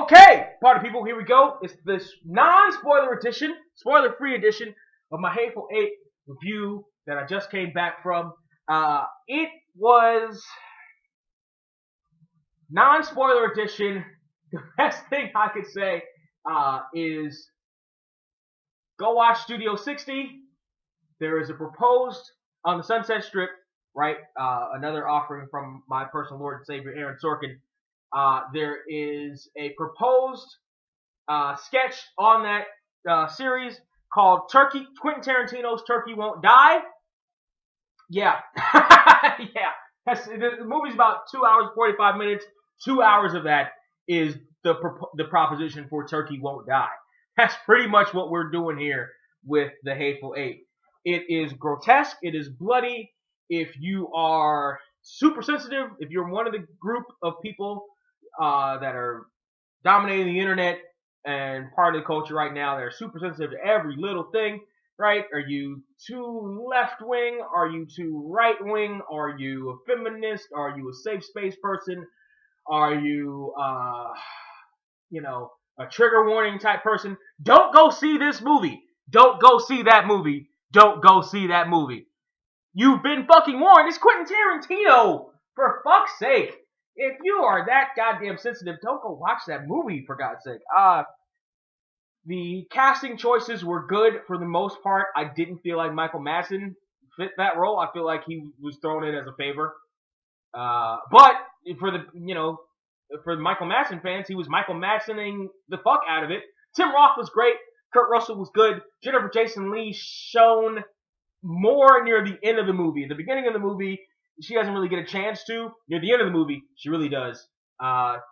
Okay, party people, here we go. It's this non-spoiler edition, spoiler-free edition of my Hateful 8 review that I just came back from. It was non-spoiler edition. The best thing I could say is go watch Studio 60. There is a proposed on the Sunset Strip, right? Another offering from my personal Lord and Savior, Aaron Sorkin. There is a proposed sketch on that series called Quentin Tarantino's Turkey Won't Die. Yeah. Yeah. The movie's about 2 hours, 45 minutes. 2 hours of that is the proposition for Turkey Won't Die. That's pretty much what we're doing here with the Hateful Eight. It is grotesque. It is bloody. If you are super sensitive, if you're one of the group of people that are dominating the internet and part of the culture right now, that are super sensitive to every little thing, right? Are you too left-wing? Are you too right-wing? Are you a feminist? Are you a safe space person? Are you, a trigger warning type person? Don't go see this movie. Don't go see that movie. Don't go see that movie. You've been fucking warned. It's Quentin Tarantino. For fuck's sake. If you are that goddamn sensitive, don't go watch that movie, for God's sake. The casting choices were good for the most part. I didn't feel like Michael Madsen fit that role. I feel like he was thrown in as a favor. But for the Michael Madsen fans, he was Michael Madsening the fuck out of it. Tim Roth was great. Kurt Russell was good. Jennifer Jason Leigh shone more near the end of the movie. At the beginning of the movie, she doesn't really get a chance to. Near the end of the movie, she really does.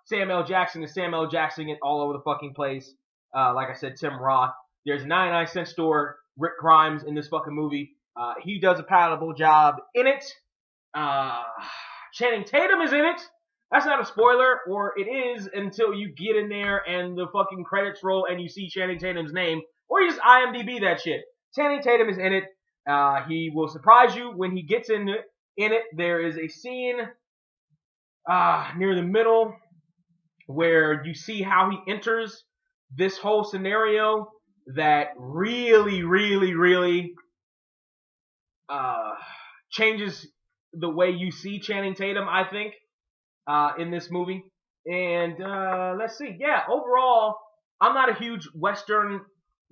Sam L. Jackson is Sam L. Jackson it all over the fucking place. Like I said, Tim Roth. There's a 99-cent store, Rick Grimes, in this fucking movie. He does a palatable job in it. Channing Tatum is in it. That's not a spoiler, or it is until you get in there and the fucking credits roll and you see Channing Tatum's name, or you just IMDb that shit. Channing Tatum is in it. He will surprise you when he gets in it. There is a scene near the middle where you see how he enters this whole scenario that really, really, really changes the way you see Channing Tatum, I think, in this movie. And let's see. Yeah, overall, I'm not a huge Western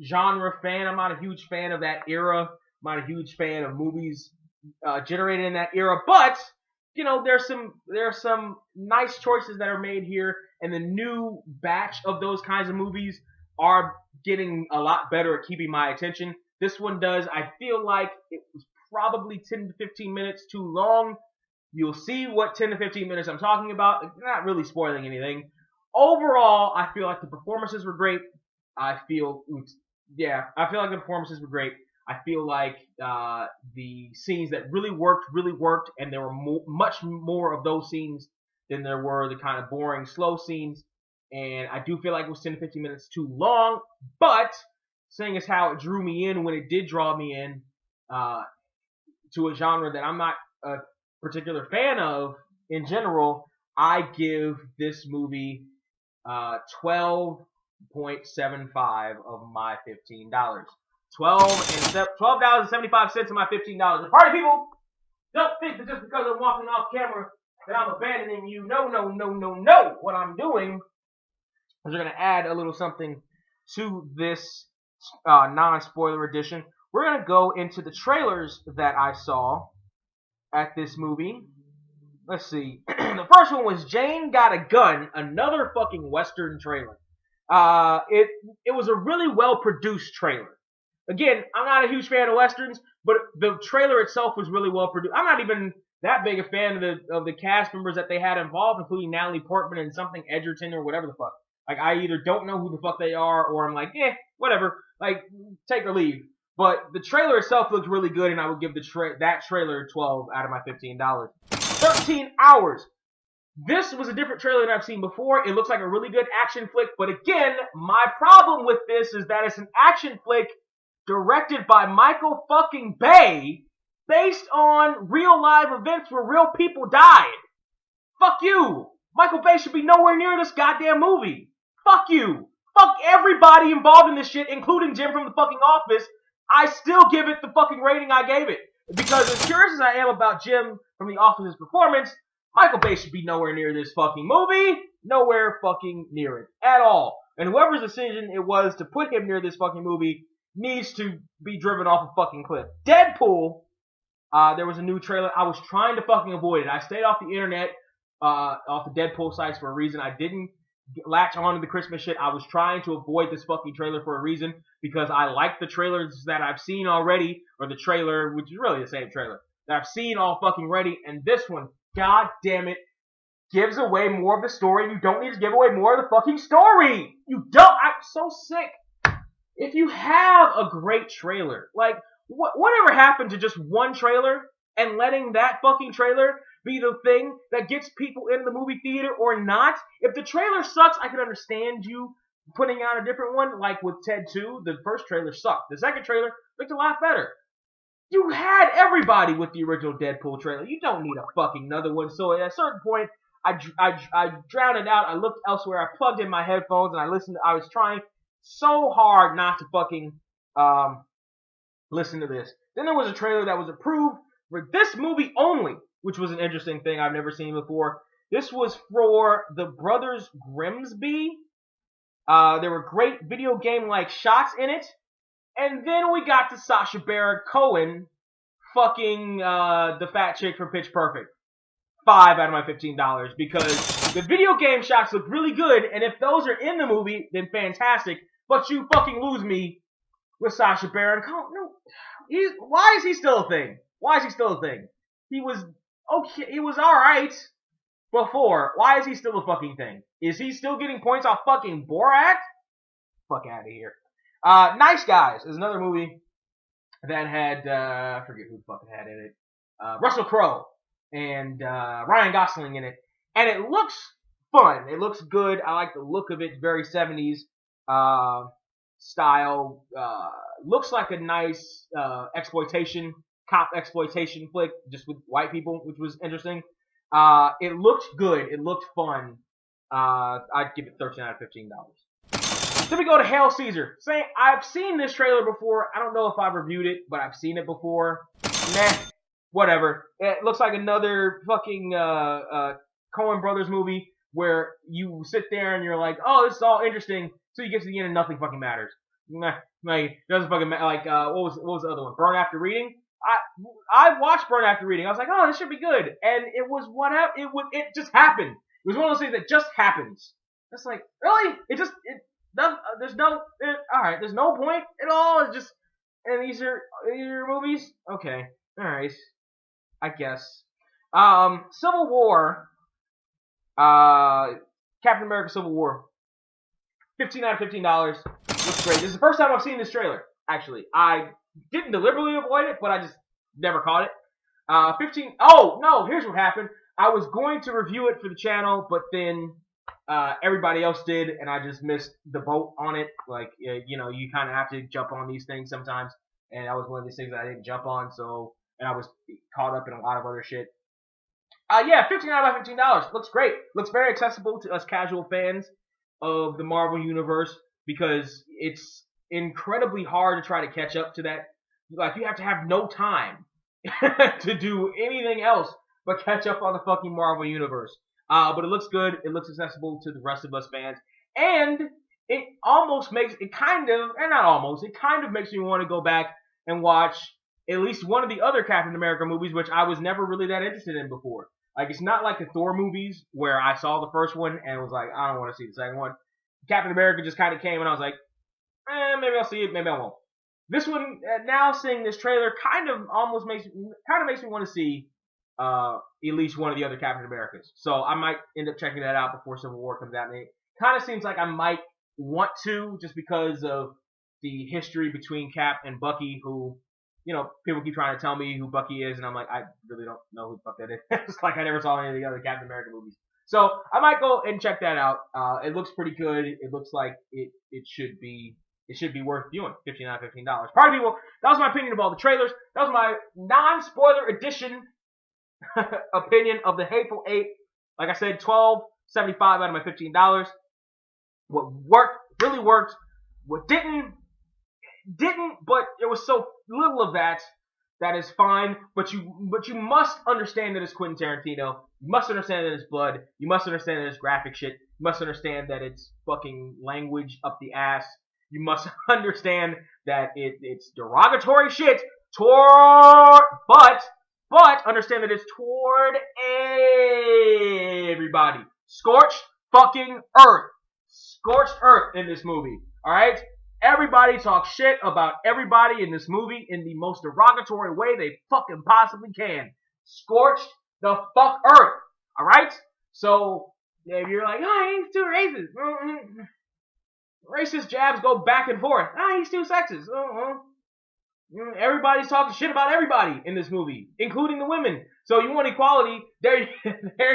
genre fan. I'm not a huge fan of that era. I'm not a huge fan of movies generated in that era. But, there's some nice choices that are made here. And the new batch of those kinds of movies are getting a lot better at keeping my attention. This one does. I feel like it was probably 10 to 15 minutes too long. You'll see what 10 to 15 minutes I'm talking about. Not really spoiling anything. Overall, I feel like the performances were great. I feel like the performances were great. I feel like the scenes that really worked, and there were much more of those scenes than there were the kind of boring, slow scenes. And I do feel like it was 10 to 15 minutes too long, but seeing as how it drew me in when it did draw me in to a genre that I'm not a particular fan of in general, I give this movie $12.75 of my $15. $12.75 of my $15. And party people, don't think that just because I'm walking off camera that I'm abandoning you. No. What I'm doing is we're going to add a little something to this non-spoiler edition. We're going to go into the trailers that I saw at this movie. Let's see. The first one was Jane Got a Gun, another fucking Western trailer. It was a really well-produced trailer. Again, I'm not a huge fan of Westerns, but the trailer itself was really well-produced. I'm not even that big a fan of the cast members that they had involved, including Natalie Portman and something Edgerton or whatever the fuck. Like, I either don't know who the fuck they are, or I'm like, whatever. Like, take or leave. But the trailer itself looked really good, and I would give that trailer 12 out of my $15. 13 hours. This was a different trailer than I've seen before. It looks like a really good action flick, but again, my problem with this is that it's an action flick directed by Michael fucking Bay, based on real live events where real people died. Fuck you. Michael Bay should be nowhere near this goddamn movie. fuck you. Fuck everybody involved in this shit, including Jim from the fucking Office. I still give it the fucking rating I gave it. Because as curious as I am about Jim from the Office's performance, Michael Bay should be nowhere near this fucking movie. Nowhere fucking near it. At all. And whoever's decision it was to put him near this fucking movie needs to be driven off a fucking cliff. Deadpool, there was a new trailer. I was trying to fucking avoid it. I stayed off the internet, off the Deadpool sites for a reason. I didn't latch on to the Christmas shit. I was trying to avoid this fucking trailer for a reason because I like the trailers that I've seen already, or the trailer, which is really the same trailer, that I've seen all fucking ready, and this one, god damn it, gives away more of the story. You don't need to give away more of the fucking story. You don't. I'm so sick. If you have a great trailer, like, whatever happened to just one trailer and letting that fucking trailer be the thing that gets people into the movie theater or not? If the trailer sucks, I can understand you putting out a different one, like with Ted 2. The first trailer sucked. The second trailer looked a lot better. You had everybody with the original Deadpool trailer. You don't need a fucking another one. So at a certain point, I drowned it out. I looked elsewhere. I plugged in my headphones and I listened. I was trying so hard not to fucking listen to this. Then there was a trailer that was approved for this movie only, which was an interesting thing I've never seen before. This was for the Brothers Grimsby. There were great video game-like shots in it. And then we got to Sacha Baron Cohen fucking the fat chick from Pitch Perfect. 5 out of my $15 because the video game shots look really good, and if those are in the movie, then fantastic. But you fucking lose me with Sacha Baron Cohen. No, why is he still a thing? Why is he still a thing? He was okay. He was all right before. Why is he still a fucking thing? Is he still getting points off fucking Borat? Fuck out of here. Nice Guys is another movie that had I forget who the fuck it had in it. Russell Crowe and Ryan Gosling in it, and it looks fun. It looks good. I like the look of it. It's very 70s style. Looks like a nice cop exploitation flick, just with white people, which was interesting. It looked good. It looked fun. I'd give it 13 out of $15. Then we go to Hail Caesar. I've seen this trailer before. I don't know if I've reviewed it, but I've seen it before. Nah. Whatever. It looks like another fucking Coen Brothers movie where you sit there and you're like, oh, this is all interesting. So you get to the end and nothing fucking matters. Nah, like, it doesn't fucking matter. Like, what was the other one? Burn After Reading? I watched Burn After Reading. I was like, oh, this should be good. And it was whatever. It just happened. It was one of those things that just happens. It's like, really? There's no point at all. It's just, and these are movies? Okay. Alright. I guess. Civil War. Captain America Civil War. 15 out of $15. Looks great. This is the first time I've seen this trailer, actually. I didn't deliberately avoid it, but I just never caught it. Oh, no, here's what happened. I was going to review it for the channel, but then everybody else did, and I just missed the boat on it. Like, you know, you kind of have to jump on these things sometimes, and that was one of these things that I didn't jump on, and I was caught up in a lot of other shit. Yeah, 15 out of $15. Looks great. Looks very accessible to us casual fans of the Marvel Universe because it's incredibly hard to try to catch up to that. Like, you have to have no time to do anything else but catch up on the fucking Marvel Universe. But it looks good. It looks accessible to the rest of us fans. And it kind of makes me want to go back and watch at least one of the other Captain America movies, which I was never really that interested in before. Like, it's not like the Thor movies where I saw the first one and was like, I don't want to see the second one. Captain America just kind of came and I was like, maybe I'll see it, maybe I won't. This one, now seeing this trailer, kind of makes me want to see at least one of the other Captain Americas. So I might end up checking that out before Civil War comes out. And it kind of seems like I might want to, just because of the history between Cap and Bucky, who, you know, people keep trying to tell me who Bucky is, and I'm like, I really don't know who the fuck that is. It's like I never saw any of the other Captain America movies. So I might go and check that out. It looks pretty good. It looks like it should be worth viewing. 15 out of $15. Pardon me, well, that was my opinion of all the trailers. That was my non-spoiler edition opinion of the Hateful Eight. Like I said, $12.75 out of my $15. What worked, really worked. What didn't, but there was so little of that. That is fine, but you must understand that it's Quentin Tarantino. You must understand that it's blood. You must understand that it's graphic shit. You must understand that it's fucking language up the ass. You must understand that it's derogatory shit but understand that it's toward everybody. Scorched fucking earth. Scorched earth in this movie. Alright? Everybody talks shit about everybody in this movie in the most derogatory way they fucking possibly can. Scorched the fuck earth. Alright? So, if you're like, oh, he's too racist. Racist jabs go back and forth. He's too sexist. Everybody's talking shit about everybody in this movie, including the women. So you want equality, there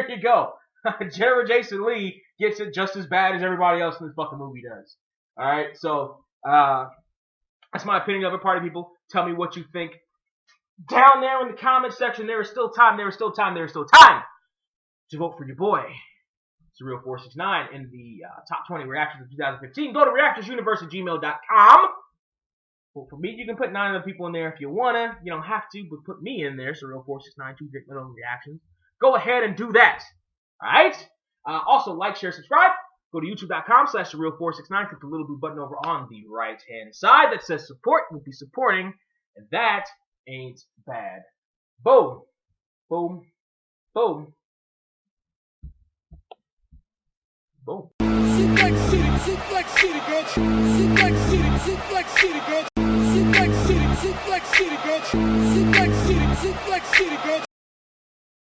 you go. Jennifer Jason Leigh gets it just as bad as everybody else in this fucking movie does. Alright, so that's my opinion of it, party people. Tell me what you think down there in the comment section. There is still time to vote for your boy, Surreal469, in the top 20 reactions of 2015. Go to reactorsuniverse@gmail.com. Vote for me. You can put 9 other people in there if you wanna. You don't have to, but put me in there, Surreal469, to drink my own reactions. Go ahead and do that. Alright? Also, like, share, subscribe. Go to youtube.com/Surreal469. Click the little blue button over on the right-hand side that says support. We'll be supporting, and that ain't bad. Boom. Boom. Boom. Boom. Suplex City, Suplex City, bitch. Suplex City, Suplex City, bitch. Suplex City, Suplex City, bitch. Suplex City, Suplex City, bitch.